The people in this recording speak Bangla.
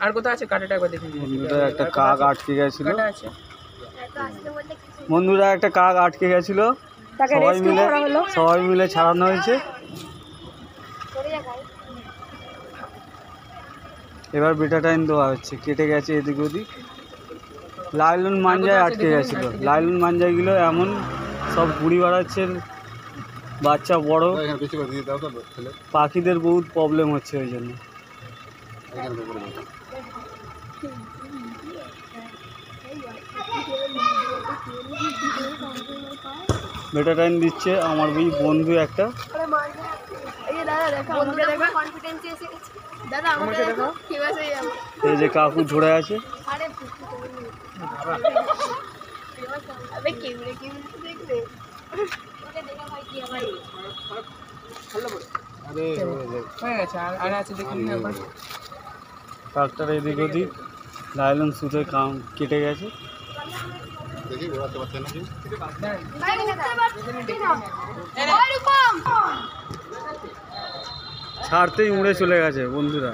আর কোথায় আছে কাটাটা একবার দেখে নিন। বন্ধুরা একটা কাক আটকে গেছিল, বন্ধুরা একটা কাক আটকে গেছিল, সবাই মিলে ছাড়ানো হয়েছে। এবার বেটা টাইম দেওয়া হচ্ছে, কেটে গেছে এদিক ওদিক। লাইলন মাঞ্জায় আটকে গেছিল, লাইলন মাঞ্জাগুলো এমন সব ঘুড়ি বাড়াচ্ছে, বাচ্চা বড় পাখিদের বহুত প্রবলেম হচ্ছে ওই জন্য। বেটা টাইম দিচ্ছে আমার বন্ধু একটা। এই যে কাকু ধরে আছে, কাকটার এদিক ওদিক লাইলন সুতে কেটে গেছে। ছাড়তেই উড়ে চলে গেছে বন্ধুরা।